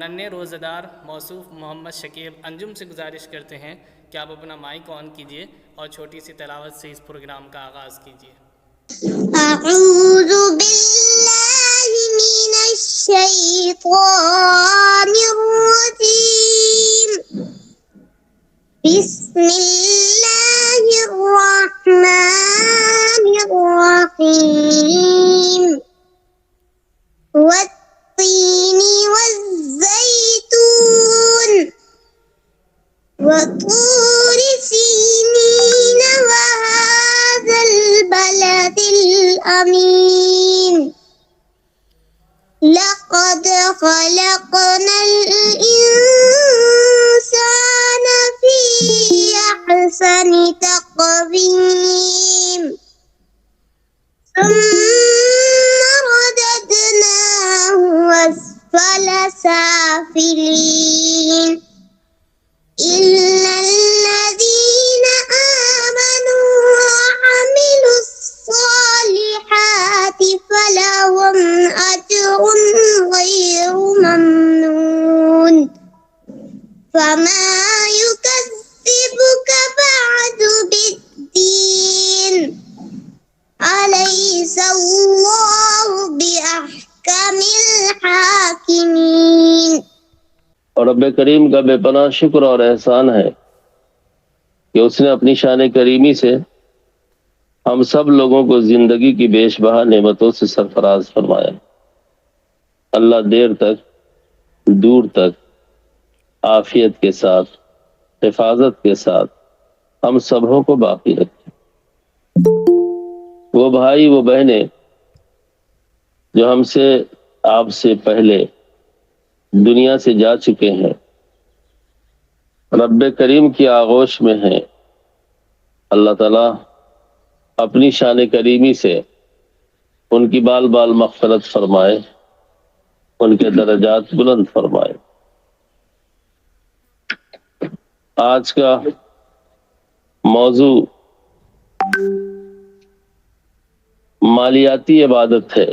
ننھے روزہ دار موصوف محمد شکیب انجم سے گزارش کرتے ہیں کہ آپ اپنا مائک آن کیجئے اور چھوٹی سی تلاوت سے اس پروگرام کا آغاز کیجئے۔ اعوذ باللہ من الشیطان الرجیم، بسم اللہ الرحمن الرحیم، والتین والزیتون وطور سینین وهذا البلد الأمین، لقد خلقنا الإنسان في أحسن تقويم، ثم رددناه أسفل سافلين، إلا الذين آمنوا وعملوا الصالحات فلهم أجر غير ممنون، فما يكذبك بعد بالدين، أليس الله بأحكم الحاكمين۔ اور رب کریم کا بے پناہ شکر اور احسان ہے کہ اس نے اپنی شان کریمی سے ہم سب لوگوں کو زندگی کی بیش بہا نعمتوں سے سرفراز فرمایا۔ اللہ دیر تک دور تک عافیت کے ساتھ حفاظت کے ساتھ ہم سبوں کو باقی رکھے۔ وہ بھائی وہ بہنیں جو ہم سے آپ سے پہلے دنیا سے جا چکے ہیں، رب کریم کی آغوش میں ہیں، اللہ تعالیٰ اپنی شان کریمی سے ان کی بال بال مغفرت فرمائے، ان کے درجات بلند فرمائے۔ آج کا موضوع مالیاتی عبادت ہے،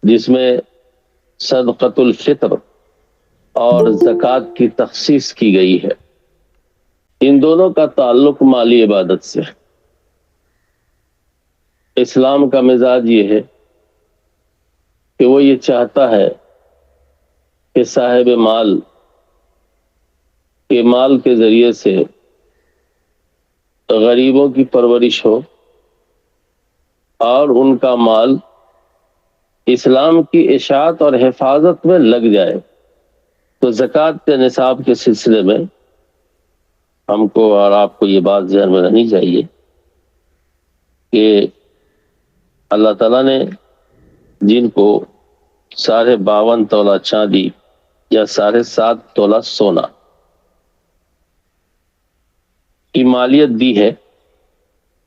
جس میں صدقۃ الفطر اور زکوٰۃ کی تخصیص کی گئی ہے۔ ان دونوں کا تعلق مالی عبادت سے ہے۔ اسلام کا مزاج یہ ہے کہ وہ یہ چاہتا ہے کہ صاحب مال کے مال کے ذریعے سے غریبوں کی پرورش ہو اور ان کا مال اسلام کی اشاعت اور حفاظت میں لگ جائے۔ تو زکوٰۃ کے نصاب کے سلسلے میں ہم کو اور آپ کو یہ بات ذہن میں رہنی چاہیے کہ اللہ تعالیٰ نے جن کو 52.5 تولہ چاندی یا 7.5 تولہ سونا کی مالیت دی ہے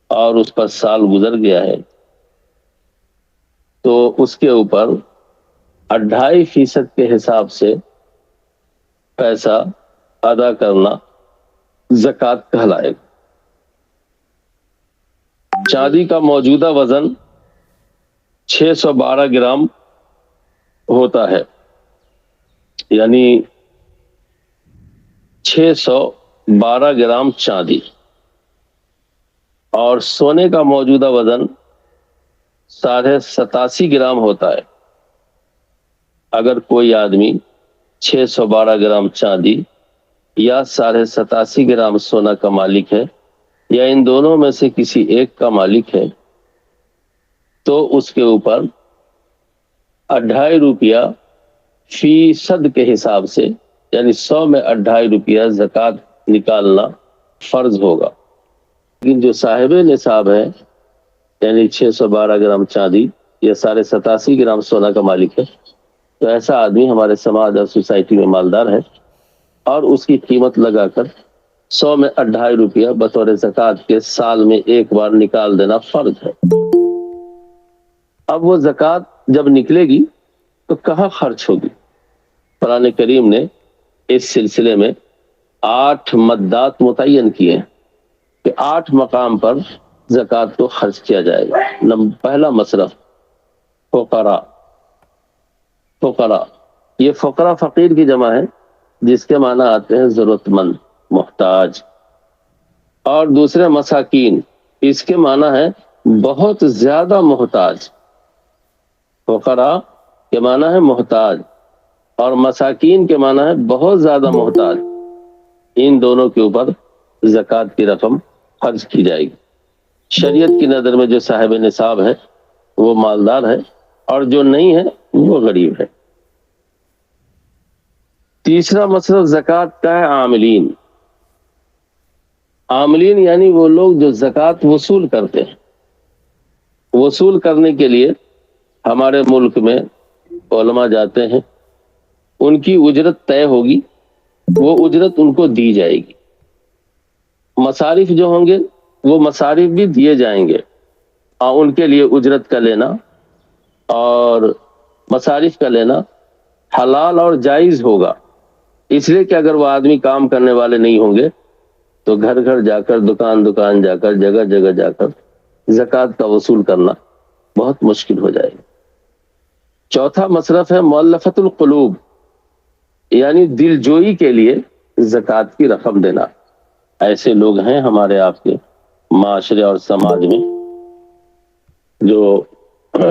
اور اس پر سال گزر گیا ہے، تو اس کے اوپر 2.5% کے حساب سے پیسہ ادا کرنا زکوٰۃ کہلائے گا۔ چاندی کا موجودہ وزن 612 گرام ہوتا ہے، یعنی 612 گرام چاندی، اور سونے کا موجودہ وزن 87.5 گرام ہوتا ہے۔ اگر کوئی آدمی 612 گرام چاندی یا 87.5 گرام سونا کا مالک ہے، یا ان دونوں میں سے کسی ایک کا مالک ہے، تو اس کے اوپر 2.5 روپیہ فیصد کے حساب سے، یعنی 100 میں 2.5 روپیہ زکوٰۃ نکالنا فرض ہوگا۔ لیکن جو صاحب نصاب ہے، یعنی 612 گرام چاندی یا 87.5 گرام سونا کا مالک ہے، تو ایسا آدمی ہمارے سماج اور سوسائٹی میں مالدار ہے، اور اس کی قیمت لگا کر 100 میں 2.5 روپیہ بطور زکوٰۃ کے سال میں ایک بار نکال دینا فرض ہے۔ اب وہ زکوٰۃ جب نکلے گی تو کہاں خرچ ہوگی؟ قرآن کریم نے اس سلسلے میں 8 مدات متعین کیے ہیں کہ 8 مقام پر زکوٰۃ کو خرچ کیا جائے گا۔ پہلا مصرف فقراء، یہ فقرا فقیر کی جمع ہے، جس کے معنی آتے ہیں ضرورت مند، محتاج. اور دوسرے مساکین، اس کے معنی ہے بہت زیادہ محتاج. فقرا کے معنی ہے محتاج اور مساکین کے معنی ہے بہت زیادہ محتاج. ان دونوں کے اوپر زکوٰۃ کی رقم خرچ کی جائے گی. شریعت کی نظر میں جو صاحب نصاب ہے وہ مالدار ہے، اور جو نہیں ہے وہ غریب ہے. تیسرا مصرف زکوٰۃ کا ہے عاملین. عاملین یعنی وہ لوگ جو زکوٰۃ وصول کرتے ہیں. وصول کرنے کے لیے ہمارے ملک میں علماء جاتے ہیں، ان کی اجرت طے ہوگی، وہ اجرت ان کو دی جائے گی. مصارف جو ہوں گے وہ مصارف بھی دیے جائیں گے، اور ان کے لیے اجرت کا لینا اور مصارف کا لینا حلال اور جائز ہوگا. اس لیے کہ اگر وہ آدمی کام کرنے والے نہیں ہوں گے تو گھر گھر جا کر، دکان دکان جا کر، جگہ جگہ جا کر زکوٰۃ کا وصول کرنا بہت مشکل ہو جائے گا. چوتھا مصرف ہے مؤلفۃ القلوب، یعنی دل جوئی کے لیے زکوٰۃ کی رقم دینا. ایسے لوگ ہیں ہمارے آپ کے معاشرے اور سماج میں جو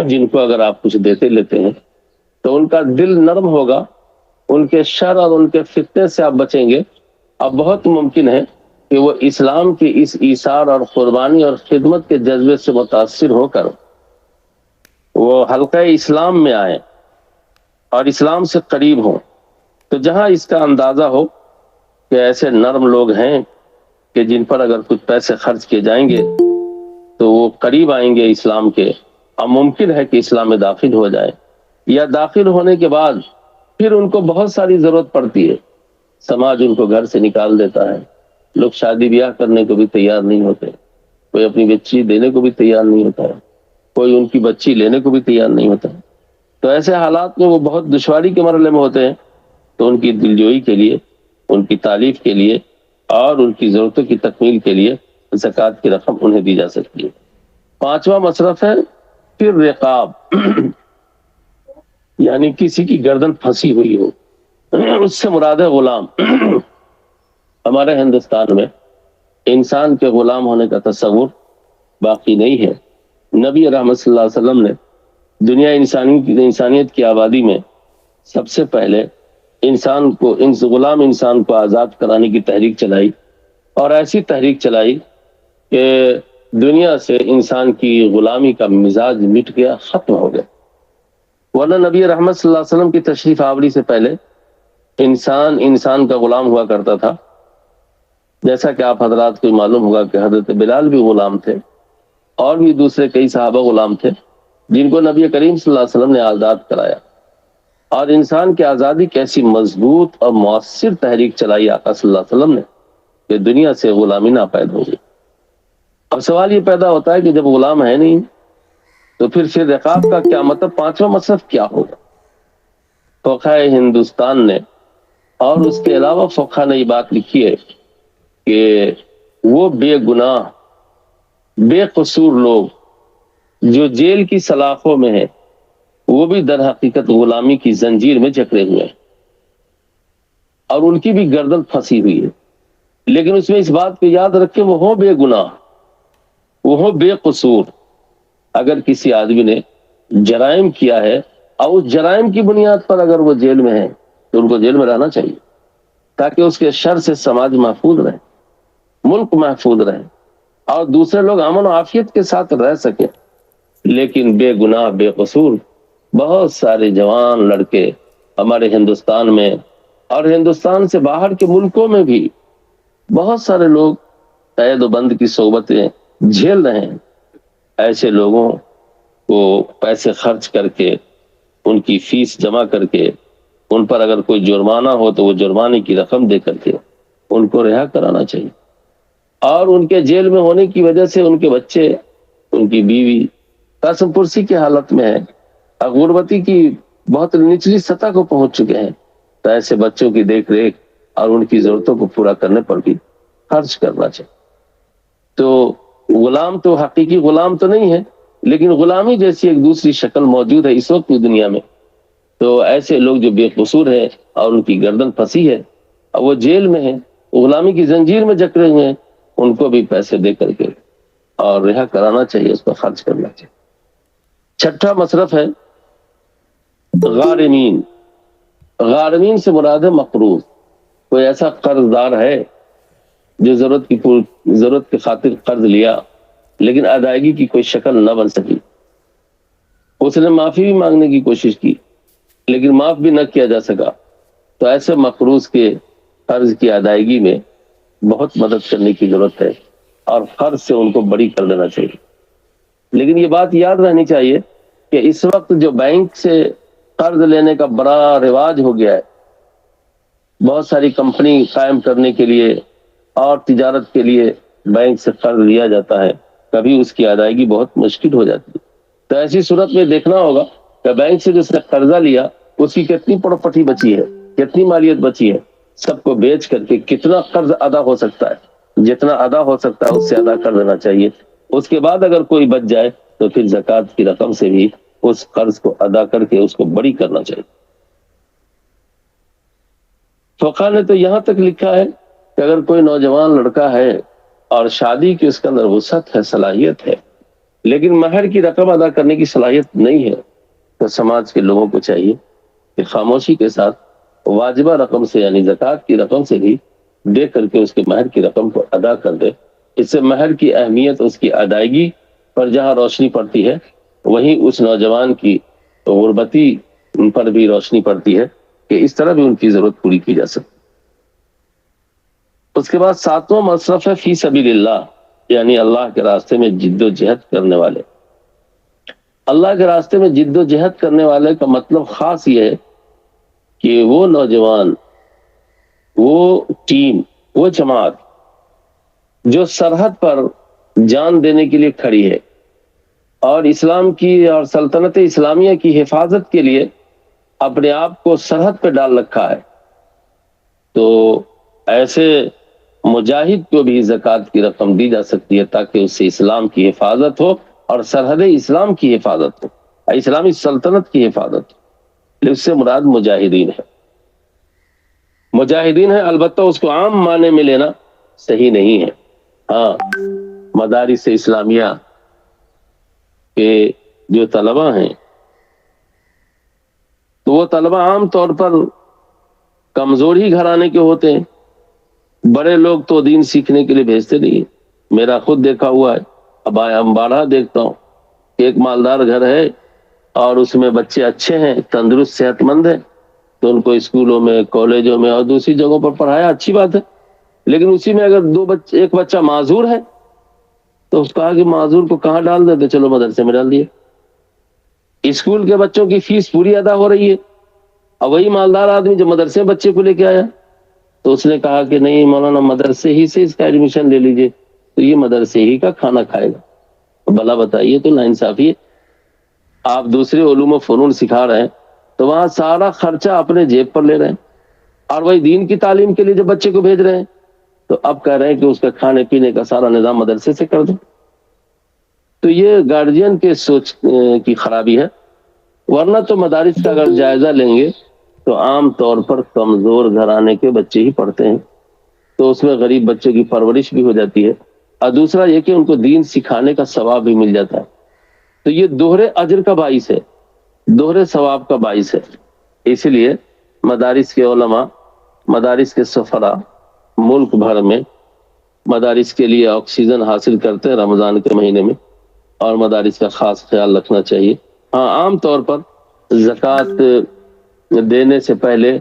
جن کو اگر آپ کچھ دیتے لیتے ہیں تو ان کا دل نرم ہوگا، ان کے شر اور ان کے فتنے سے آپ بچیں گے. اب بہت ممکن ہے کہ وہ اسلام کی اس ایثار اور قربانی اور خدمت کے جذبے سے متاثر ہو کر وہ حلقہ اسلام میں آئیں اور اسلام سے قریب ہوں. تو جہاں اس کا اندازہ ہو کہ ایسے نرم لوگ ہیں کہ جن پر اگر کچھ پیسے خرچ کیے جائیں گے تو وہ قریب آئیں گے اسلام کے، اور ممکن ہے کہ اسلام میں داخل ہو جائے، یا داخل ہونے کے بعد پھر ان کو بہت ساری ضرورت پڑتی ہے، سماج ان کو گھر سے نکال دیتا ہے، لوگ شادی بیاہ کرنے کو بھی تیار نہیں ہوتے، کوئی اپنی بچی دینے کو بھی تیار نہیں ہوتا ہے، کوئی ان کی بچی لینے کو بھی تیار نہیں ہوتا ہے. تو ایسے حالات میں وہ بہت دشواری کے مرحلے میں ہوتے ہیں. تو ان کی دلجوئی کے لیے، ان کی تعریف کے لیے اور ان کی ضرورتوں کی تکمیل کے لیے زکوٰۃ کی رقم انہیں دی جا سکتی ہے. پانچواں مصرف ہے پھر رقاب، یعنی کسی کی گردن پھنسی ہوئی ہو، اس سے مراد ہے غلام. ہمارے ہندوستان میں انسان کے غلام ہونے کا تصور باقی نہیں ہے. نبی رحمت صلی اللہ علیہ وسلم نے دنیا انسانیت کی آبادی میں سب سے پہلے غلام انسان کو آزاد کرانے کی تحریک چلائی، اور ایسی تحریک چلائی کہ دنیا سے انسان کی غلامی کا مزاج مٹ گیا، ختم ہو گیا. ورنہ نبی رحمت صلی اللہ علیہ وسلم کی تشریف آوری سے پہلے انسان کا غلام ہوا کرتا تھا. جیسا کہ آپ حضرات کو معلوم ہوگا کہ حضرت بلال بھی غلام تھے، اور بھی دوسرے کئی صحابہ غلام تھے جن کو نبی کریم صلی اللہ علیہ وسلم نے آزاد کرایا. اور انسان کی آزادی کیسی مضبوط اور مؤثر تحریک چلائی آقا صلی اللہ علیہ وسلم نے کہ دنیا سے غلامی ناپید ہو گئی. اب سوال یہ پیدا ہوتا ہے کہ جب غلام ہے نہیں تو پھر رقاب کا کیا مطلب، پانچواں مصرف کیا ہوگا؟ فقہ ہندوستان نے اور اس کے علاوہ فقہ نے یہ بات لکھی ہے کہ وہ بے گناہ بے قصور لوگ جو جیل کی سلاخوں میں ہیں وہ بھی در حقیقت غلامی کی زنجیر میں جکڑے ہوئے ہیں، اور ان کی بھی گردن پھنسی ہوئی ہے. لیکن اس میں اس بات کو یاد رکھیں وہ ہوں بے گناہ، وہ ہوں بے قصور. اگر کسی آدمی نے جرائم کیا ہے اور اس جرائم کی بنیاد پر اگر وہ جیل میں ہے تو ان کو جیل میں رہنا چاہیے، تاکہ اس کے شر سے سماج محفوظ رہے، ملک محفوظ رہے، اور دوسرے لوگ امن و عافیت کے ساتھ رہ سکیں. لیکن بے گناہ بے قصور بہت سارے جوان لڑکے ہمارے ہندوستان میں اور ہندوستان سے باہر کے ملکوں میں بھی بہت سارے لوگ قید و بند کی صحبتیں جھیل رہے ہیں. ایسے لوگوں کو پیسے خرچ کر کے، ان کی فیس جمع کر کے، ان پر اگر کوئی جرمانہ ہو تو وہ جرمانے کی رقم دے کر کے ان کو رہا کرانا چاہیے. اور ان کے جیل میں ہونے کی وجہ سے ان کے بچے، ان کی بیوی قسم پرسی کی حالت میں ہے، غربتی کی بہت نچلی سطح کو پہنچ چکے ہیں. تو ایسے بچوں کی دیکھ ریکھ اور ان کی ضرورتوں کو پورا کرنے پر بھی خرچ کرنا چاہیے. تو غلام تو حقیقی غلام تو نہیں ہے، لیکن غلامی جیسی ایک دوسری شکل موجود ہے اس وقت کی دنیا میں، تو ایسے لوگ جو بے قصور ہیں اور ان کی گردن پھنسی ہے اور وہ جیل میں ہیں، غلامی کی زنجیر میں جکڑے ہوئے ہیں، ان کو بھی پیسے دے کر کے اور رہا کرانا چاہیے، اس پر خرچ کرنا چاہیے۔ چھٹا مصرف ہے غارمین۔ غارمین سے مراد ہے مقروض۔ کوئی ایسا قرض دار ہے جو ضرورت کی خاطر قرض لیا لیکن ادائیگی کی کوئی شکل نہ بن سکی، اس نے معافی بھی مانگنے کی کوشش کی لیکن معاف بھی نہ کیا جا سکا، تو ایسے مقروض کے قرض کی ادائیگی میں بہت مدد کرنے کی ضرورت ہے اور قرض سے ان کو بری کر دینا چاہیے۔ لیکن یہ بات یاد رہنی چاہیے کہ اس وقت جو بینک سے قرض لینے کا بڑا رواج ہو گیا ہے، بہت ساری کمپنی قائم کرنے کے لیے اور تجارت کے لیے بینک سے قرض لیا جاتا ہے، کبھی اس کی ادائیگی بہت مشکل ہو جاتی ہے۔ تو ایسی صورت میں دیکھنا ہوگا کہ بینک سے جس نے قرضہ لیا اس کی کتنی پراپرٹی بچی ہے، کتنی مالیت بچی ہے، سب کو بیچ کر کے کتنا قرض ادا ہو سکتا ہے، جتنا ادا ہو سکتا ہے اس سے ادا کر دینا چاہیے۔ اس کے بعد اگر کوئی بچ جائے تو پھر زکوٰۃ کی رقم سے بھی اس قرض کو ادا کر کے اس کو بری کرنا چاہیے۔ فقہ نے تو یہاں تک لکھا ہے کہ اگر کوئی نوجوان لڑکا ہے اور شادی کی اس کے اندر وسعت ہے، صلاحیت ہے، لیکن مہر کی رقم ادا کرنے کی صلاحیت نہیں ہے، تو سماج کے لوگوں کو چاہیے کہ خاموشی کے ساتھ واجبہ رقم سے یعنی زکوٰۃ کی رقم سے بھی دے کر کے اس کے مہر کی رقم کو ادا کر دے۔ اس سے مہر کی اہمیت، اس کی ادائیگی پر جہاں روشنی پڑتی ہے وہیں اس نوجوان کی غربتی پر بھی روشنی پڑتی ہے کہ اس طرح بھی ان کی ضرورت پوری کی جا سکتی۔ اس کے بعد ساتواں مصرف ہے فی سبیل اللہ، یعنی اللہ کے راستے میں جد و جہد کرنے والے۔ اللہ کے راستے میں جد و جہد کرنے والے کا مطلب خاص یہ ہے کہ وہ نوجوان، وہ ٹیم، وہ جماعت جو سرحد پر جان دینے کے لیے کھڑی ہے اور اسلام کی اور سلطنت اسلامیہ کی حفاظت کے لیے اپنے آپ کو سرحد پہ ڈال رکھا ہے، تو ایسے مجاہد کو بھی زکوٰۃ کی رقم دی جا سکتی ہے تاکہ اس سے اسلام کی حفاظت ہو اور سرحد اسلام کی حفاظت ہو، اسلامی سلطنت کی حفاظت ہو۔ اس سے مراد مجاہدین ہے، مجاہدین ہے، البتہ اس کو عام معنی میں لینا صحیح نہیں ہے۔ ہاں، مدارس اسلامیہ کے جو طلبہ ہیں تو وہ طلبہ عام طور پر کمزور ہی گھرانے کے ہوتے ہیں، بڑے لوگ تو دین سیکھنے کے لیے بھیجتے نہیں۔ میرا خود دیکھا ہوا ہے، اب ہم بارہا دیکھتا ہوں، ایک مالدار گھر ہے اور اس میں بچے اچھے ہیں، تندرست صحت مند ہیں، تو ان کو اسکولوں میں، کالجوں میں اور دوسری جگہوں پر پڑھایا، اچھی بات ہے، لیکن اسی میں اگر ایک بچہ معذور ہے تو اس کہا کہ معذور کو کہاں ڈال دیتے، چلو مدرسے میں ڈال دیے۔ اسکول کے بچوں کی فیس پوری ادا ہو رہی ہے اور وہی مالدار آدمی جو مدرسے بچے کو لے کے آیا تو اس نے کہا کہ نہیں مولانا، مدرسے ہی سے اس کا ایڈمیشن لے لیجئے، تو یہ مدرسے ہی کا کھانا کھائے گا۔ بھلا بتائیے، تو ناانصافی ہے۔ آپ دوسرے علوم و فنون سکھا رہے ہیں تو وہاں سارا خرچہ اپنے جیب پر لے رہے ہیں، اور وہی دین کی تعلیم کے لیے جب بچے کو بھیج رہے ہیں تو اب کہہ رہے ہیں کہ اس کا کھانے پینے کا سارا نظام مدرسے سے کر دو۔ تو یہ گارجین کے سوچ کی خرابی ہے، ورنہ تو مدارس کا اگر جائزہ لیں گے تو عام طور پر کمزور گھرانے کے بچے ہی پڑھتے ہیں، تو اس میں غریب بچوں کی پرورش بھی ہو جاتی ہے، اور دوسرا یہ کہ ان کو دین سکھانے کا ثواب بھی مل جاتا ہے، تو یہ دوہرے اجر کا باعث ہے، دوہرے ثواب کا باعث ہے۔ اس لیے مدارس کے علماء، مدارس کے سفراء ملک بھر میں مدارس کے لیے آکسیجن حاصل کرتے ہیں رمضان کے مہینے میں، اور مدارس کا خاص خیال رکھنا چاہیے۔ ہاں، عام طور پر زکوٰۃ دینے سے پہلے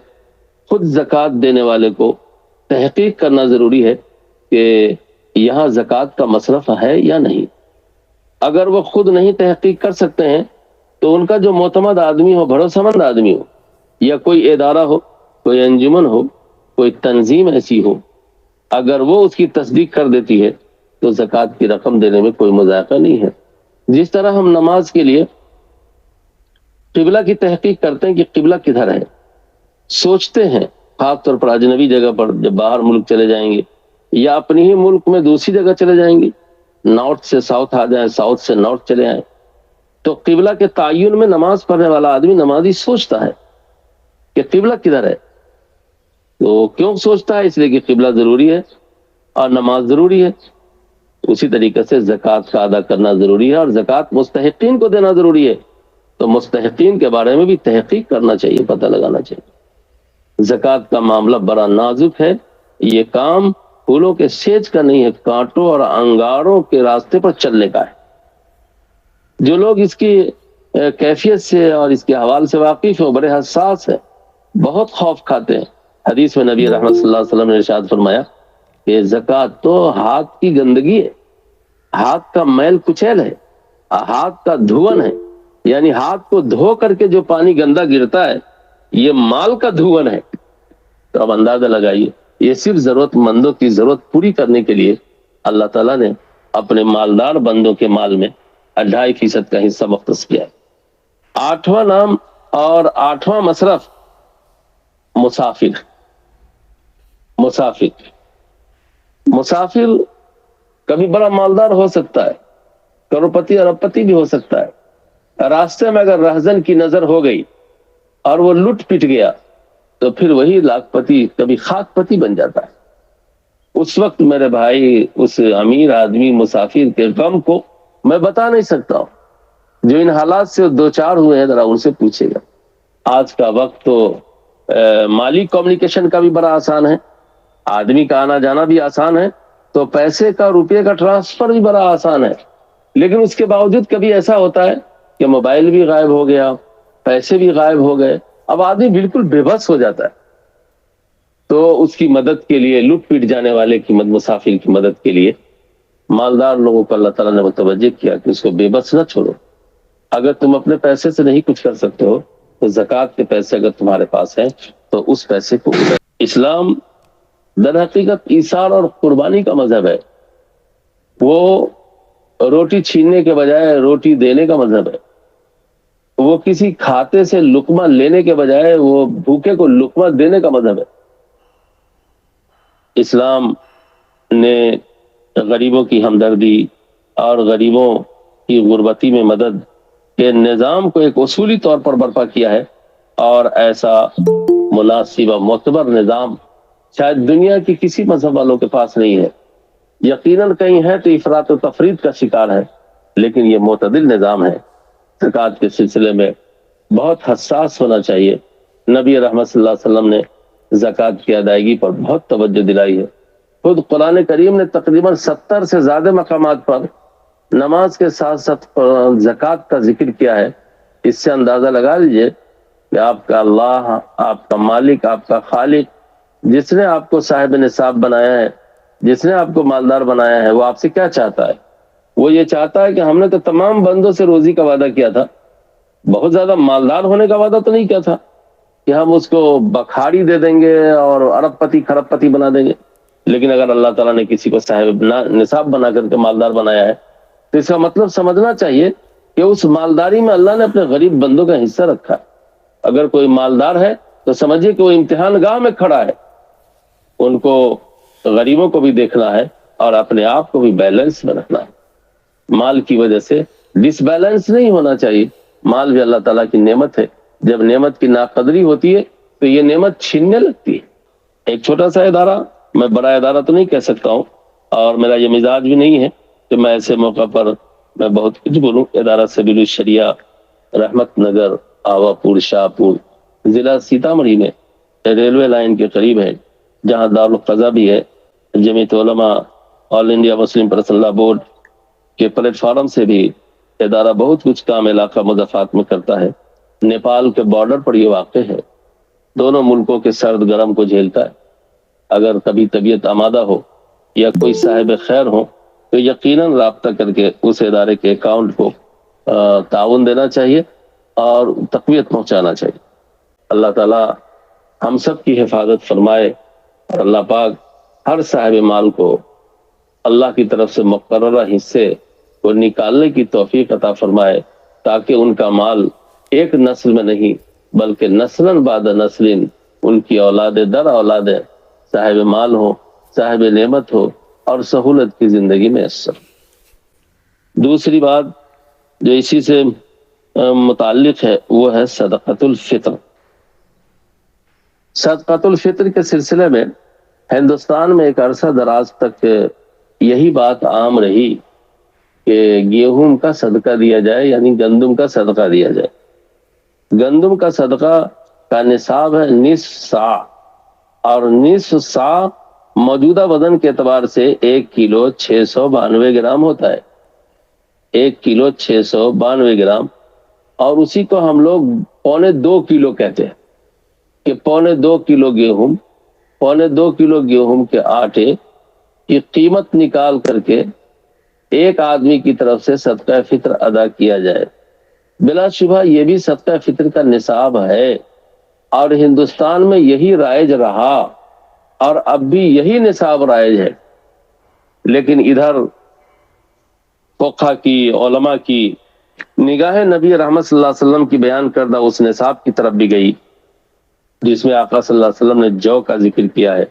خود زکوٰۃ دینے والے کو تحقیق کرنا ضروری ہے کہ یہاں زکوٰۃ کا مصرف ہے یا نہیں۔ اگر وہ خود نہیں تحقیق کر سکتے ہیں تو ان کا جو معتمد آدمی ہو، بھروسہ مند آدمی ہو، یا کوئی ادارہ ہو، کوئی انجمن ہو، کوئی تنظیم ایسی ہو، اگر وہ اس کی تصدیق کر دیتی ہے تو زکوٰۃ کی رقم دینے میں کوئی مذائقہ نہیں ہے۔ جس طرح ہم نماز کے لیے قبلہ کی تحقیق کرتے ہیں کہ قبلہ کدھر ہے، سوچتے ہیں، خاص طور پر اجنبی جگہ پر جب باہر ملک چلے جائیں گے یا اپنی ہی ملک میں دوسری جگہ چلے جائیں گے، نارتھ سے ساؤتھ آ جائیں، ساؤتھ سے نارتھ چلے آئیں، تو قبلہ کے تعین میں نماز پڑھنے والا آدمی، نمازی سوچتا ہے کہ قبلہ کدھر ہے. تو کیوں سوچتا ہے؟ اس لیے کہ قبلہ ضروری ہے اور نماز ضروری ہے. اسی طریقے سے زکوٰۃ کا ادا کرنا ضروری ہے اور زکوٰۃ مستحقین کو دینا ضروری ہے. تو مستحقین کے بارے میں بھی تحقیق کرنا چاہیے، پتہ لگانا چاہیے. زکوٰۃ کا معاملہ بڑا نازک ہے. یہ کام پھولوں کے سیج کا نہیں ہے، کانٹوں اور انگاروں کے راستے پر چلنے کا ہے. جو لوگ اس کی کیفیت سے اور اس کے حوال سے واقف ہیں، بڑے حساس ہیں، بہت خوف کھاتے ہیں. حدیث میں نبی رحمت صلی اللہ علیہ وسلم نے ارشاد فرمایا کہ زکوٰۃ تو ہاتھ کی گندگی ہے، ہاتھ کا میل کچیل ہے، ہاتھ کا دھون ہے. یعنی ہاتھ کو دھو کر کے جو پانی گندا گرتا ہے یہ مال کا دھون ہے. تو اب اندازہ لگائیے، یہ صرف ضرورت مندوں کی ضرورت پوری کرنے کے لیے اللہ تعالیٰ نے اپنے مالدار بندوں کے مال میں 2.5% کا حصہ مختص کیا ہے. 8واں نام اور 8واں مصرف مسافر. مسافر کبھی بڑا مالدار ہو سکتا ہے، کروڑپتی اربپتی بھی ہو سکتا ہے. راستے میں اگر رہزن کی نظر ہو گئی اور وہ لٹ پٹ گیا تو پھر وہی لاکھ پتی کبھی خاک پتی بن جاتا ہے. اس وقت میرے بھائی اس امیر آدمی مسافر کے غم کو میں بتا نہیں سکتا ہوں. جو ان حالات سے دو چار ہوئے ہیں ذرا ان سے پوچھے گا. آج کا وقت تو مالی کمیونیکیشن کا بھی بڑا آسان ہے، آدمی کا آنا جانا بھی آسان ہے، تو پیسے کا روپے کا ٹرانسفر بھی بڑا آسان ہے. لیکن اس کے باوجود کبھی ایسا ہوتا ہے کہ موبائل بھی غائب ہو گیا، پیسے بھی غائب ہو گئے، اب آدمی بالکل بے بس ہو جاتا ہے. تو اس کی مدد کے لیے، لٹ پٹ جانے والے کی مسافر کی مدد کے لیے مالدار لوگوں کو اللہ تعالیٰ نے متوجہ کیا کہ اس کو بے بس نہ چھوڑو. اگر تم اپنے پیسے سے نہیں کچھ کر سکتے ہو تو زکوٰۃ کے پیسے اگر تمہارے پاس ہیں تو اس پیسے کو. اسلام در حقیقت ایثار اور قربانی کا مذہب ہے. وہ روٹی چھیننے کے بجائے روٹی دینے کا مذہب ہے. وہ کسی کھاتے سے لقمہ لینے کے بجائے وہ بھوکے کو لقمہ دینے کا مذہب ہے. اسلام نے غریبوں کی ہمدردی اور غریبوں کی غربتی میں مدد کے نظام کو ایک اصولی طور پر برپا کیا ہے، اور ایسا مناسب و معتبر نظام شاید دنیا کی کسی مذہب والوں کے پاس نہیں ہے. یقیناً کہیں ہے تو افراط و تفرید کا شکار ہے، لیکن یہ معتدل نظام ہے. زکوٰۃ کے سلسلے میں بہت حساس ہونا چاہیے. نبی رحمت صلی اللہ علیہ وسلم نے زکوٰۃ کی ادائیگی پر بہت توجہ دلائی ہے. خود قرآن کریم نے تقریباً 70 سے زیادہ مقامات پر نماز کے ساتھ ساتھ زکوٰۃ کا ذکر کیا ہے. اس سے اندازہ لگا لیجئے کہ آپ کا اللہ، آپ کا مالک، آپ کا خالق، جس نے آپ کو صاحب نصاب بنایا ہے، جس نے آپ کو مالدار بنایا ہے، وہ آپ سے کیا چاہتا ہے. وہ یہ چاہتا ہے کہ ہم نے تو تمام بندوں سے روزی کا وعدہ کیا تھا، بہت زیادہ مالدار ہونے کا وعدہ تو نہیں کیا تھا کہ ہم اس کو بخاری دے دیں گے اور ارب پتی خرب پتی بنا دیں گے. لیکن اگر اللہ تعالیٰ نے کسی کو صاحب نصاب بنا کر کے مالدار بنایا ہے تو اس کا مطلب سمجھنا چاہیے کہ اس مالداری میں اللہ نے اپنے غریب بندوں کا حصہ رکھا ہے. اگر کوئی مالدار ہے تو سمجھیے کہ وہ امتحان گاہ میں کھڑا ہے. ان کو غریبوں کو بھی دیکھنا ہے اور اپنے آپ کو بھی بیلنس میں رکھنا ہے. مال کی وجہ سے ڈس بیلنس نہیں ہونا چاہیے. مال بھی اللہ تعالیٰ کی نعمت ہے. جب نعمت کی ناقدری ہوتی ہے تو یہ نعمت چھیننے لگتی ہے. ایک چھوٹا سا ادارہ، میں بڑا ادارہ تو نہیں کہہ سکتا ہوں اور میرا یہ مزاج بھی نہیں ہے کہ میں ایسے موقع پر میں بہت کچھ بولوں. ادارہ سبیل الشریعہ رحمت نگر آواپور شاہپور ضلع سیتامڑھی میں ریلوے لائن کے قریب ہے، جہاں دارالقضا بھی ہے. جمعیت علماء آل انڈیا مسلم پرسنل لا بورڈ کے پلیٹ فارم سے بھی ادارہ بہت کچھ کام علاقہ مضافات میں کرتا ہے. نیپال کے بارڈر پر یہ واقع ہے. دونوں ملکوں کے سرد گرم کو جھیلتا ہے. اگر کبھی طبیعت آمادہ ہو یا کوئی صاحب خیر ہو تو یقیناً رابطہ کر کے اس ادارے کے اکاؤنٹ کو تعاون دینا چاہیے اور تقویت پہنچانا چاہیے. اللہ تعالیٰ ہم سب کی حفاظت فرمائے اور اللہ پاک ہر صاحب مال کو اللہ کی طرف سے مقررہ حصے کو نکالنے کی توفیق عطا فرمائے، تاکہ ان کا مال ایک نسل میں نہیں بلکہ نسلاً بعد نسل ان کی اولاد در اولاد صاحب مال ہو، صاحب نعمت ہو اور سہولت کی زندگی میں اثر. دوسری بات جو اسی سے متعلق ہے وہ ہے صدقۃ الفطر. صدقۃ الفطر کے سلسلے میں ہندوستان میں ایک عرصہ دراز تک یہی بات عام رہی کہ گیہوں کا صدقہ دیا جائے، یعنی گندم کا صدقہ دیا جائے۔ گندم کا صدقہ کا نصاب ہے نصف سا، اور نصف سا موجودہ وزن کے اعتبار سے 1 کلو 692 گرام ہوتا ہے۔ 1 کلو 692 گرام، اور اسی کو ہم لوگ 1.25 کلو کہتے ہیں کہ 1.25 کلو گیہوں، 1.25 کلو گیہوں کے آٹے کی قیمت نکال کر کے ایک آدمی کی طرف سے صدقہ فطر ادا کیا جائے۔ بلا شبہ یہ بھی صدقہ فطر کا نصاب ہے، اور ہندوستان میں یہی رائج رہا، اور اب بھی یہی نصاب رائج ہے۔ لیکن ادھر فقہ کی، علماء کی نگاہ نبی رحمت صلی اللہ علیہ وسلم کی بیان کردہ اس نصاب کی طرف بھی گئی جس میں آقا صلی اللہ علیہ وسلم نے جو کا ذکر کیا ہے،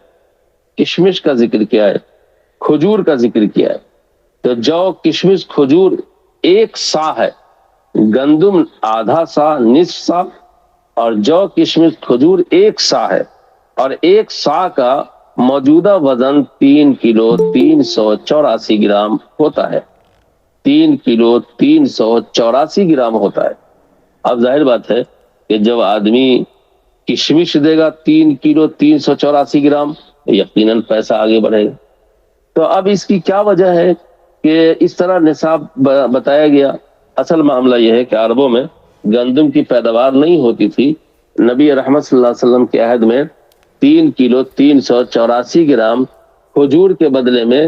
کشمش کا ذکر کیا ہے، کھجور کا ذکر کیا ہے۔ تو جو، کشمش، کھجور 1 سا ہے، گندم آدھا سا، نصف سا، اور جو، کشمش، کھجور 1 سا ہے، اور 1 سا کا موجودہ وزن 3 کلو 384 گرام ہوتا ہے۔ 3 کلو 384 گرام ہوتا ہے۔ اب ظاہر بات ہے کہ جب آدمی کشمش دے گا 3 کلو 384 گرام، یقیناً پیسہ آگے بڑھے گا۔ تو اب اس کی کیا وجہ ہے کہ اس طرح نصاب بتایا گیا؟ اصل معاملہ یہ ہے کہ عربوں میں گندم کی پیداوار نہیں ہوتی تھی۔ نبی رحمت صلی اللہ علیہ وسلم کے عہد میں 3 کلو 384 گرام کھجور کے بدلے میں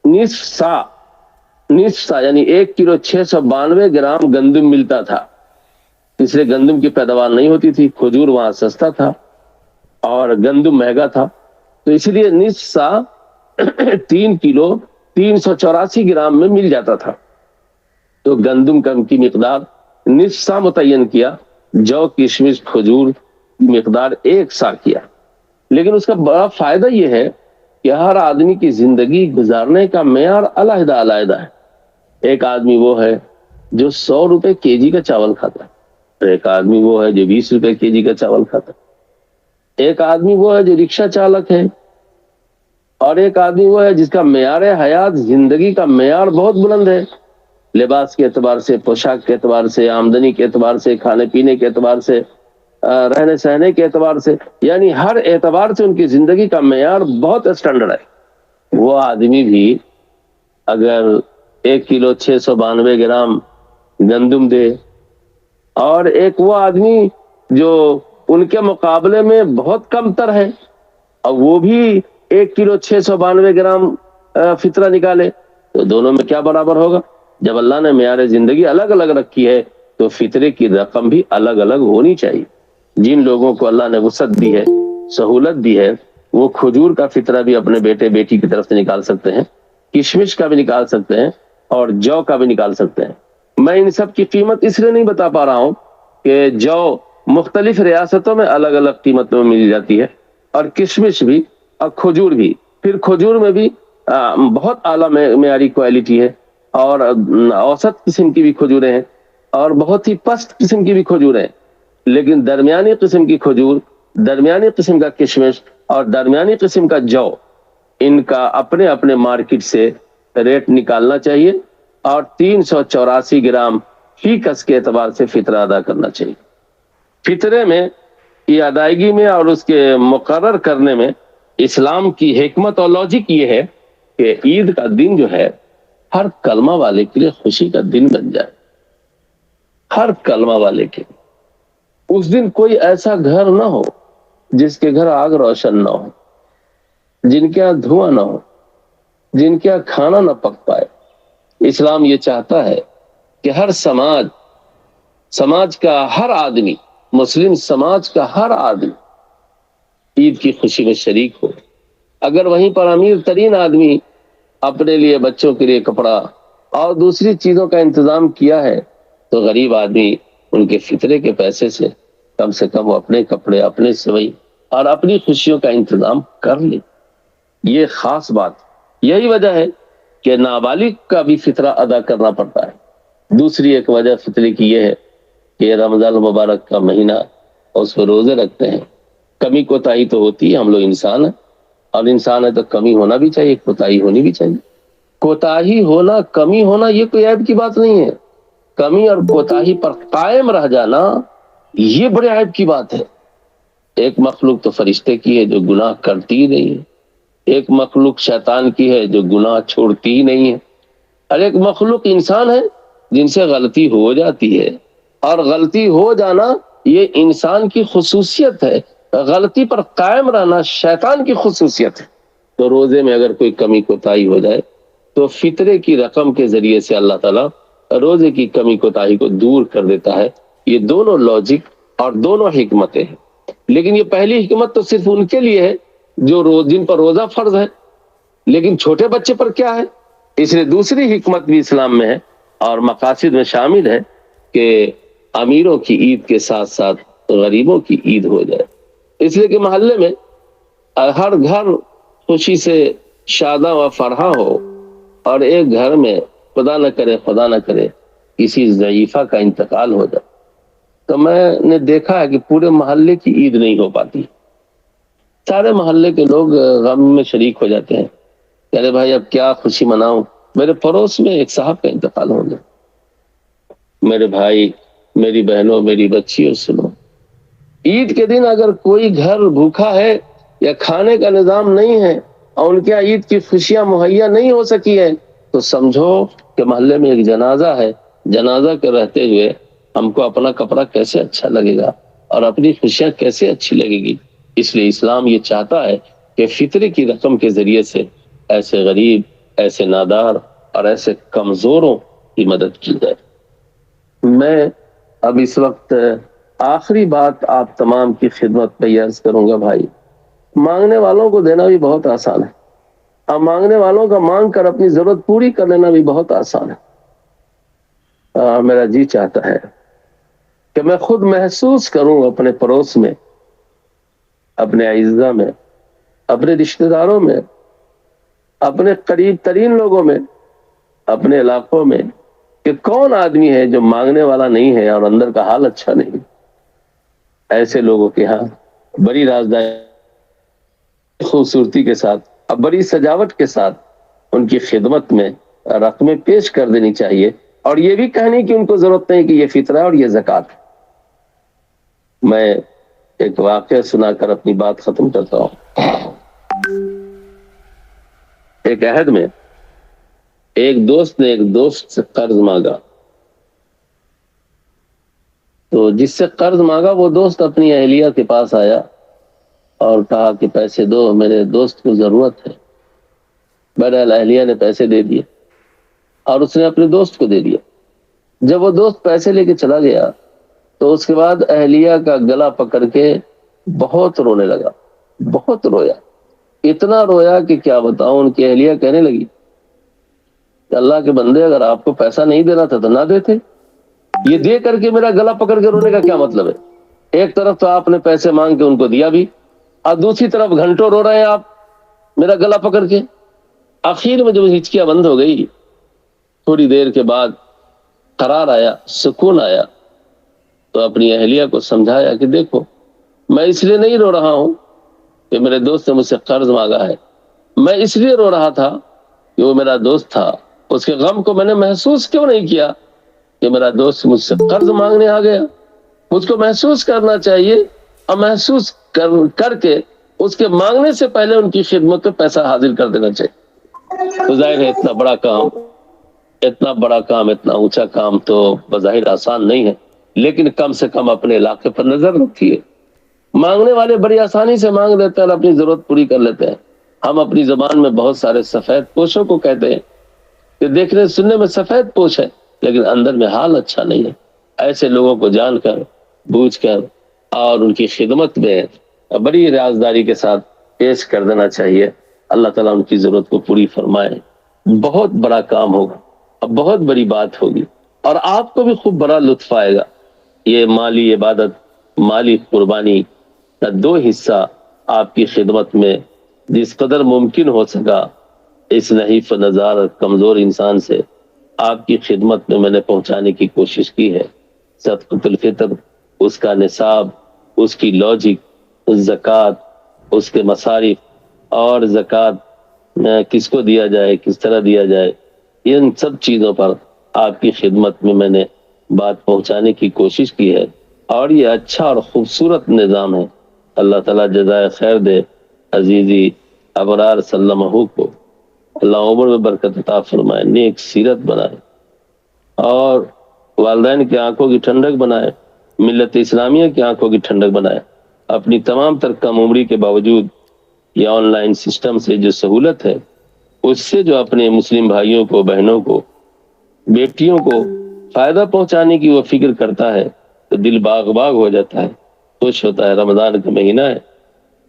نصف سا یعنی 1 کلو 692 گرام گندم ملتا تھا۔ اس لیے گندم کی پیداوار نہیں ہوتی تھی، کھجور وہاں سستا تھا اور گندم مہنگا تھا، تو اس لیے نصف سا 3 کلو 384 گرام میں مل جاتا تھا۔ تو گندم کی مقدار نصف سا متعین کیا، جو، کشمش، کھجور کی مقدار 1 سا کیا۔ لیکن اس کا بڑا فائدہ یہ ہے کہ ہر آدمی کی زندگی گزارنے کا معیار علیحدہ علیحدہ ہے۔ ایک آدمی وہ ہے جو 100 روپے کے جی کا چاول کھاتا ہے، ایک آدمی وہ ہے جو 20 روپے کے جی کا چاول کھاتا ہے، ایک آدمی وہ ہے جو رکشہ چالک ہے، اور ایک آدمی وہ ہے جس کا معیار حیات، زندگی کا معیار بہت بلند ہے، لباس کے اعتبار سے، پوشاک کے اعتبار سے، آمدنی کے اعتبار سے، کھانے پینے کے اعتبار سے، رہنے سہنے کے اعتبار سے، یعنی ہر اعتبار سے ان کی زندگی کا معیار بہت اسٹینڈرڈ ہے۔ وہ آدمی بھی اگر 1 کلو 692 گرام گندم دے، اور ایک وہ آدمی جو ان کے مقابلے میں بہت کم تر ہے اور وہ بھی 1 کلو 692 گرام فطرہ نکالے، تو دونوں میں کیا برابر ہوگا؟ جب اللہ نے معیار زندگی الگ الگ رکھی ہے تو فطرے کی رقم بھی الگ الگ ہونی چاہیے۔ جن لوگوں کو اللہ نے وسعت دی ہے، سہولت دی ہے، وہ کھجور کا فطرہ بھی اپنے بیٹے بیٹی کی طرف سے نکال سکتے ہیں، کشمش کا بھی نکال سکتے ہیں، اور جو کا بھی نکال سکتے ہیں۔ میں ان سب کی قیمت اس لیے نہیں بتا پا رہا ہوں کہ جو مختلف ریاستوں میں الگ الگ قیمت میں مل جاتی ہے، اور کشمش بھی اور کھجور بھی، پھر کھجور میں بھی بہت اعلیٰ معیاری کوالٹی ہے، اور اوسط قسم کی بھی کھجوریں ہیں، اور بہت ہی پست قسم کی بھی کھجوریں ہیں، لیکن درمیانی قسم کی کھجور، درمیانی قسم کا کشمش اور درمیانی قسم کا جو، ان کا اپنے اپنے مارکیٹ سے ریٹ نکالنا چاہیے، اور 384 گرام فی کس کے اعتبار سے فطرہ ادا کرنا چاہیے۔ فطرے میں کی ادائیگی میں اور اس کے مقرر کرنے میں اسلام کی حکمت اور لاجک یہ ہے کہ عید کا دن جو ہے ہر کلمہ والے کے لیے خوشی کا دن بن جائے۔ ہر کلمہ والے کے اس دن کوئی ایسا گھر نہ ہو جس کے گھر آگ روشن نہ ہو، جن کے یہاں دھواں نہ ہو، جن کے یہاں کھانا نہ پک پائے۔ اسلام یہ چاہتا ہے کہ ہر سماج کا ہر آدمی، مسلم سماج کا ہر آدمی عید کی خوشی میں شریک ہو۔ اگر وہیں پر امیر ترین آدمی اپنے لیے، بچوں کے لیے کپڑا اور دوسری چیزوں کا انتظام کیا ہے، تو غریب آدمی ان کے فطرے کے پیسے سے کم وہ اپنے کپڑے، اپنے سوئی اور اپنی خوشیوں کا انتظام کر لے۔ یہ خاص بات، یہی وجہ ہے کہ نابالغ کا بھی فطرہ ادا کرنا پڑتا ہے۔ دوسری ایک وجہ فطرے کی یہ ہے کہ رمضان المبارک کا مہینہ، اس پہ روزے رکھتے ہیں، کمی کوتاہی تو ہوتی ہے، ہم لوگ انسان ہیں، اور انسان ہے تو کمی ہونا بھی چاہیے، کوتاہی ہونی بھی چاہیے۔ کوتاہی ہونا، کمی ہونا یہ کوئی عیب کی بات نہیں ہے۔ کمی اور کوتاہی پر قائم رہ جانا یہ بڑے عیب کی بات ہے۔ ایک مخلوق تو فرشتے کی ہے جو گناہ کرتی ہی نہیں ہے، ایک مخلوق شیطان کی ہے جو گناہ چھوڑتی ہی نہیں ہے، اور ایک مخلوق انسان ہے جن سے غلطی ہو جاتی ہے، اور غلطی ہو جانا یہ انسان کی خصوصیت ہے، غلطی پر قائم رہنا شیطان کی خصوصیت ہے۔ تو روزے میں اگر کوئی کمی کوتاہی ہو جائے تو فطرے کی رقم کے ذریعے سے اللہ تعالیٰ روزے کی کمی کوتاہی کو دور کر دیتا ہے۔ یہ دونوں لاجک اور دونوں حکمتیں ہیں، لیکن یہ پہلی حکمت تو صرف ان کے لیے ہے جو جن پر روزہ فرض ہے، لیکن چھوٹے بچے پر کیا ہے؟ اس لیے دوسری حکمت بھی اسلام میں ہے اور مقاصد میں شامل ہے کہ امیروں کی عید کے ساتھ ساتھ غریبوں کی عید ہو جائے، اس لیے کہ محلے میں ہر گھر خوشی سے شاداں و فرحاں ہو، اور ایک گھر میں خدا نہ کرے کسی ضعیفہ کا انتقال ہو جائے تو میں نے دیکھا ہے کہ پورے محلے کی عید نہیں ہو پاتی، سارے محلے کے لوگ غم میں شریک ہو جاتے ہیں کہ ارے بھائی اب کیا خوشی مناؤں۔ میرے پڑوس میں ایک صاحب کا انتقال ہو گیا، میرے بھائی، میری بہنوں، میری بچیوں، سنو، عید کے دن اگر کوئی گھر بھوکا ہے یا کھانے کا نظام نہیں ہے اور ان کے یہاں عید کی خوشیاں مہیا نہیں ہو سکی ہے تو سمجھو کہ محلے میں ایک جنازہ ہے، جنازہ کے رہتے ہوئے ہم کو اپنا کپڑا کیسے اچھا لگے گا اور اپنی خوشیاں کیسے اچھی لگے گی۔ اس لیے اسلام یہ چاہتا ہے کہ فطرے کی رقم کے ذریعے سے ایسے غریب، ایسے نادار اور ایسے کمزوروں کی مدد کی جائے۔ میں اب اس وقت آخری بات آپ تمام کی خدمت میں عرض کروں گا، بھائی، مانگنے والوں کو دینا بھی بہت آسان ہے، اور مانگنے والوں کا مانگ کر اپنی ضرورت پوری کر لینا بھی بہت آسان ہے۔ میرا جی چاہتا ہے کہ میں خود محسوس کروں اپنے پڑوس میں، اپنے اعزاء میں، اپنے رشتہ داروں میں، اپنے قریب ترین لوگوں میں، اپنے علاقوں میں، کہ کون آدمی ہے جو مانگنے والا نہیں ہے اور اندر کا حال اچھا نہیں۔ ایسے لوگوں کے ہاں بڑی رازداری، خوبصورتی کے ساتھ اور بڑی سجاوٹ کے ساتھ ان کی خدمت میں رقمیں پیش کر دینی چاہیے، اور یہ بھی کہنے کی ان کو ضرورت نہیں کہ یہ فطرہ اور یہ زکوٰۃ۔ میں ایک واقعہ سنا کر اپنی بات ختم کرتا ہوں۔ ایک عہد میں ایک دوست نے ایک دوست سے قرض مانگا، تو جس سے قرض مانگا وہ دوست اپنی اہلیہ کے پاس آیا اور کہا کہ پیسے دو، میرے دوست کو ضرورت ہے۔ بہرحال اہلیہ نے پیسے دے دیے اور اس نے اپنے دوست کو دے دیا۔ جب وہ دوست پیسے لے کے چلا گیا تو اس کے بعد اہلیہ کا گلا پکڑ کے بہت رونے لگا، بہت رویا، اتنا رویا کہ کیا بتاؤں۔ ان کی اہلیہ کہنے لگی کہ اللہ کے بندے، اگر آپ کو پیسہ نہیں دینا تھا تو نہ دیتے، یہ دے کر کے میرا گلا پکڑ کے رونے کا کیا مطلب ہے؟ ایک طرف تو آپ نے پیسے مانگ کے ان کو دیا بھی، اور دوسری طرف گھنٹوں رو رہے ہیں آپ میرا گلا پکڑ کے۔ آخر میں جب ہچکیاں بند ہو گئی، تھوڑی دیر کے بعد قرار آیا، سکون آیا، تو اپنی اہلیہ کو سمجھایا کہ دیکھو، میں اس لیے نہیں رو رہا ہوں کہ میرے دوست نے مجھ سے قرض مانگا ہے، میں اس لیے رو رہا تھا کہ وہ میرا دوست تھا، اس کے غم کو میں نے محسوس کیوں نہیں کیا کہ میرا دوست مجھ سے قرض مانگنے آ گیا۔ مجھ کو محسوس کرنا چاہیے، اور محسوس کر کے اس کے مانگنے سے پہلے ان کی خدمت میں پیسہ حاضر کر دینا چاہیے۔ تو ظاہر ہے اتنا بڑا کام، اتنا اونچا کام تو بظاہر آسان نہیں ہے، لیکن کم سے کم اپنے علاقے پر نظر رکھیے۔ مانگنے والے بڑی آسانی سے مانگ لیتے ہیں اور اپنی ضرورت پوری کر لیتے ہیں۔ ہم اپنی زبان میں بہت سارے سفید پوشوں کو کہتے ہیں کہ دیکھنے سننے میں سفید پوش ہے لیکن اندر میں حال اچھا نہیں ہے۔ ایسے لوگوں کو جان کر، بوجھ کر اور ان کی خدمت میں بڑی رازداری کے ساتھ پیش کر دینا چاہیے۔ اللہ تعالیٰ ان کی ضرورت کو پوری فرمائے۔ بہت بڑا کام ہوگا، اب بہت بڑی بات ہوگی، اور آپ کو بھی خوب بڑا لطف آئے گا۔ یہ مالی عبادت، مالی قربانی کا 2 حصہ آپ کی خدمت میں جس قدر ممکن ہو سکا، اس نحیف نظار کمزور انسان سے آپ کی خدمت میں نے پہنچانے کی کوشش کی ہے۔ صدقۃ الفطر، اس کا نصاب، اس کی لاجک زکوٰۃ، اس کے مصارف اور زکوٰۃ کس کو دیا جائے، کس طرح دیا جائے، ان سب چیزوں پر آپ کی خدمت میں میں نے بات پہنچانے کی کوشش کی ہے، اور یہ اچھا اور خوبصورت نظام ہے۔ اللہ تعالیٰ جزائے خیر دے عزیزی ابرار سلمہ کو، اللہ عمر میں برکت عطا فرمائے، نیک سیرت بنائے اور والدین کی آنکھوں کی ٹھنڈک بنائے، ملت اسلامیہ کی آنکھوں کی ٹھنڈک بنائے۔ اپنی تمام تر کم عمری کے باوجود یہ آن لائن سسٹم سے جو سہولت ہے، اس سے جو اپنے مسلم بھائیوں کو، بہنوں کو، بیٹیوں کو فائدہ پہنچانے کی وہ فکر کرتا ہے تو دل باغ باغ ہو جاتا ہے، خوش ہوتا ہے۔ رمضان کا مہینہ ہے،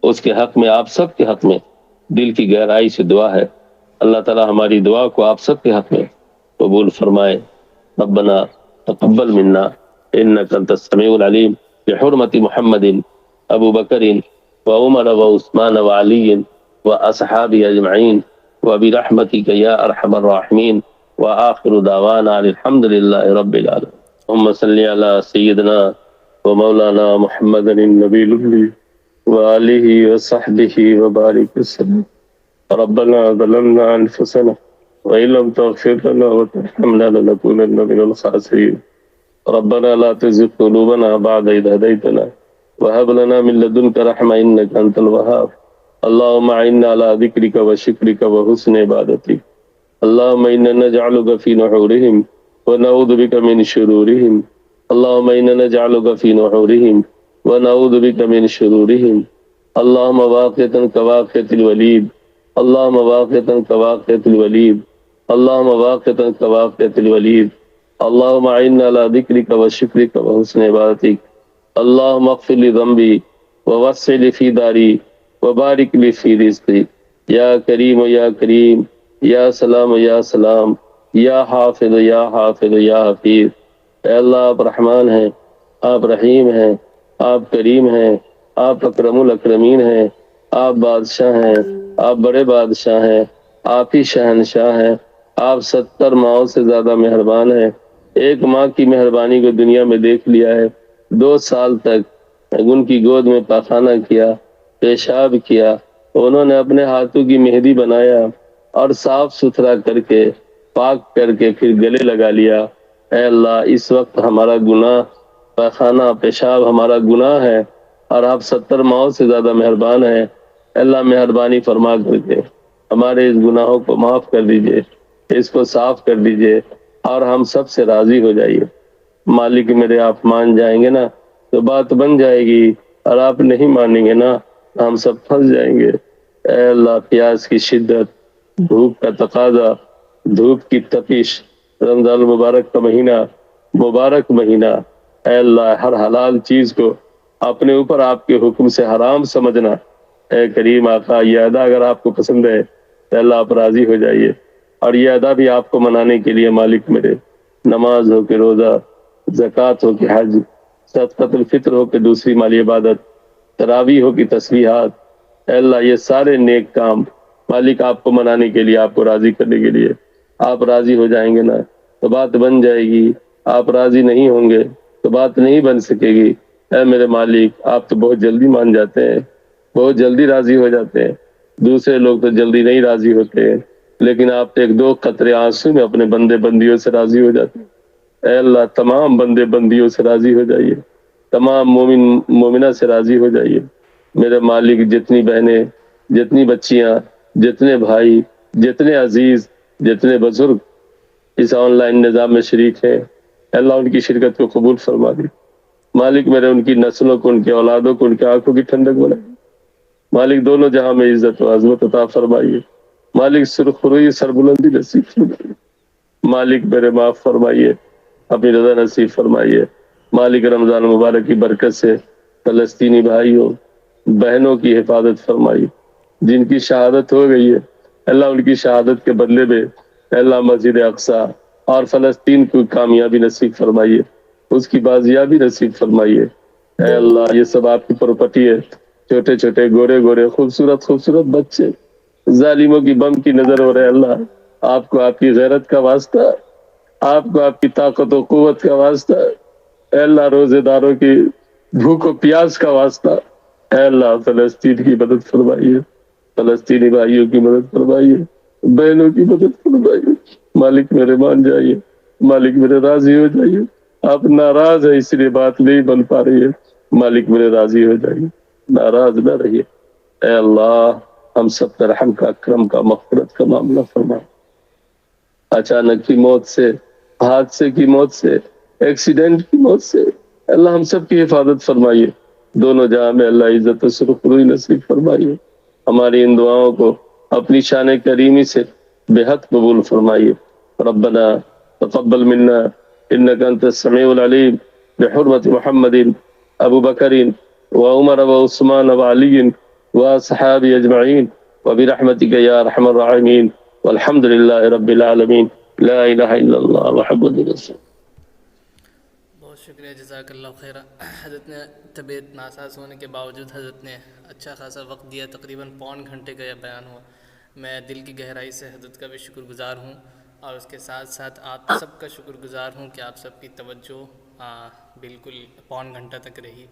اس کے حق میں، آپ سب کے حق میں دل کی گہرائی سے دعا ہے، اللہ تعالی ہماری دعا کو آپ سب کے حق میں قبول فرمائے۔ ربنا تقبل منا انك انت السميع العليم بحرمة محمد ابو بکر وعمر وعثمان وعلی واصحابہ اجمعین وبرحمتك یا ارحم الراحمین وآخر دعوانا الحمد للہ رب العالمین۔ اللهم صل على سیدنا ومولانا محمد النبی الأمي وآلہ وصحبہ وبارک وسلم۔ ربنا ظلمنا انفسنا وإن لم تغفر لنا وترحمنا لنكونن من الخاسرين۔ ربنا لا تزغ قلوبنا بعد إذ هديتنا وهب لنا من لدنك رحمة إنك أنت الوهاب۔ اللهم أعنا على ذكرك وشكرك وحسن عبادتك۔ اللهم إنا نجعلك في نحورهم ونعوذ بك من شرورهم۔ اللهم إنا نجعلك في نحورهم ونعوذ بك من شرورهم۔ اللهم واقعة كواقعة الوليد، اللهم واقعة كواقعة الوليد، اللهم واقعة كواقعة الوليد۔ اللهم أعنا على ذكرك وشكرك وحسن عبادتك۔ اللهم اغفر لي ذنبي ووسع لي في داري وبارك لي في رزقي، يا كريم يا كريم، یا سلام یا سلام، یا حافظ یا حافظ یا حفیظ۔ اے اللہ، آپ رحمان ہیں، آپ رحیم ہیں، آپ کریم ہیں، آپ اکرم الاکرمین ہیں، آپ بادشاہ ہیں، آپ بڑے بادشاہ ہیں، آپ ہی شہنشاہ ہیں، آپ 70 ماؤں سے زیادہ مہربان ہیں۔ ایک ماں کی مہربانی کو دنیا میں دیکھ لیا ہے، 2 سال تک ان کی گود میں پاخانہ کیا، پیشاب کیا، انہوں نے اپنے ہاتھوں کی مہندی بنایا اور صاف ستھرا کر کے، پاک کر کے پھر گلے لگا لیا۔ اے اللہ، اس وقت ہمارا گناہ، پاخانہ پیشاب ہمارا گناہ ہے، اور آپ 70 ماؤں سے زیادہ مہربان ہیں۔ اے اللہ، مہربانی فرما کر کے ہمارے اس گناہوں کو معاف کر دیجئے، اس کو صاف کر دیجئے، اور ہم سب سے راضی ہو جائیے۔ مالک میرے، آپ مان جائیں گے نا تو بات بن جائے گی، اور آپ نہیں مانیں گے نا ہم سب پھنس جائیں گے۔ اے اللہ، پیاس کی شدت، دھوپ کا تقاضا، دھوپ کی تپش، رمضان المبارک کا مہینہ، مبارک مہینہ، اے اللہ، ہر حلال چیز کو اپنے اوپر آپ کے حکم سے حرام سمجھنا۔ اے کریم آقا، یہ ادا اگر آپ کو پسند ہے تو اللہ آپ راضی ہو جائیے، اور یہ ادا بھی آپ کو منانے کے لیے مالک میرے، نماز ہو کہ روزہ، زکوٰۃ ہو کہ حج، صدقۃ الفطر ہو کہ دوسری مالی عبادت، تراویح ہو کہ تسبیحات، اے اللہ، یہ سارے نیک کام مالک آپ کو منانے کے لیے، آپ کو راضی کرنے کے لیے، آپ راضی ہو جائیں گے نا تو بات بن جائے گی، آپ راضی نہیں ہوں گے تو بات نہیں بن سکے گی۔ اے میرے مالک، آپ تو بہت جلدی مان جاتے ہیں، بہت جلدی راضی ہو جاتے ہیں، دوسرے لوگ تو جلدی نہیں راضی ہوتے ہیں، لیکن آپ ایک 2 قطرے آنسو میں اپنے بندے بندیوں سے راضی ہو جاتے ہیں۔ اے اللہ، تمام بندے بندیوں سے راضی ہو جائیے، تمام مومن مومنہ سے راضی ہو جائیے۔ میرے مالک، جتنی بہنیں، جتنی بچیاں، جتنے بھائی، جتنے عزیز، جتنے بزرگ اس آن لائن نظام میں شریک ہیں، اللہ ان کی شرکت کو قبول فرما دی۔ مالک میرے، ان کی نسلوں کو، ان کے اولادوں کو، ان کی آنکھوں کی ٹھنڈک بنائے۔ مالک دونوں جہاں میں عزت و عظمت عطا فرمائیے۔ مالک سرخروئی، سربلندی نصیب فرمائیے۔ مالک میرے، معاف فرمائیے، اپنی رضا نصیب فرمائیے۔ مالک، رمضان مبارک کی برکت سے فلسطینی بھائیوں بہنوں کی حفاظت فرمائیے، جن کی شہادت ہو گئی ہے، اللہ ان کی شہادت کے بدلے میں اللہ مسجد اقصی اور فلسطین کو کامیابی نصیب فرمائیے، اس کی بازیابی نصیب فرمائیے۔ اے اللہ، یہ سب آپ کی پراپرٹی ہے، چھوٹے چھوٹے گورے گورے خوبصورت خوبصورت بچے ظالموں کی بم کی نظر ہو رہے۔ اللہ، آپ کو آپ کی غیرت کا واسطہ، آپ کو آپ کی طاقت و قوت کا واسطہ، اے اللہ، روزے داروں کی بھوک و پیاس کا واسطہ، اے اللہ فلسطین کی مدد فرمائیے، فلسطینی بھائیوں کی مدد فرمائیے، بہنوں کی مدد فرمائیے۔ مالک میرے مان جائیے، مالک میرے راضی ہو جائیے۔ آپ ناراض ہے اس لیے بات نہیں بن پا رہی ہے، مالک میرے راضی ہو جائیے، ناراض نہ رہیے۔ اے اللہ ہم سب پر رحم کا، کرم کا، مغفرت کا معاملہ فرما۔ اچانک کی موت سے، حادثے کی موت سے، ایکسیڈنٹ کی موت سے اللہ ہم سب کی حفاظت فرمائیے۔ دونوں جہاں میں اللہ عزت و سرخروئی نصیب فرمائیے۔ ہماری ان دعاؤں کو اپنی شان کریمی سے بے حد قبول فرمائیے۔ ربنا تقبل منا انك انت السميع العليم بحرمة محمد ابو بکر وعمر وعثمان وعلی واصحابہ اجمعین وبرحمتك یا ارحم الراحمین والحمد للہ رب العالمین لا الہ الا اللہ محمد رسول۔ بہت شکریہ، جزاک اللہ خیر۔ حضرت نے طبیعت ناساز ہونے کے باوجود حضرت نے اچھا خاصا وقت دیا، تقریباً پون گھنٹے کا یہ بیان ہوا۔ میں دل کی گہرائی سے حضرت کا بھی شکر گزار ہوں، اور اس کے ساتھ ساتھ آپ سب کا شکر گزار ہوں کہ آپ سب کی توجہ بالکل پون گھنٹہ تک رہی،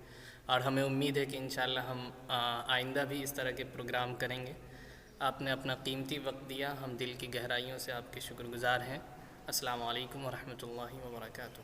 اور ہمیں امید ہے کہ انشاءاللہ ہم آئندہ بھی اس طرح کے پروگرام کریں گے۔ آپ نے اپنا قیمتی وقت دیا، ہم دل کی گہرائیوں سے آپ کے شکر گزار ہیں۔ السلام علیکم ورحمۃ اللہ وبرکاتہ۔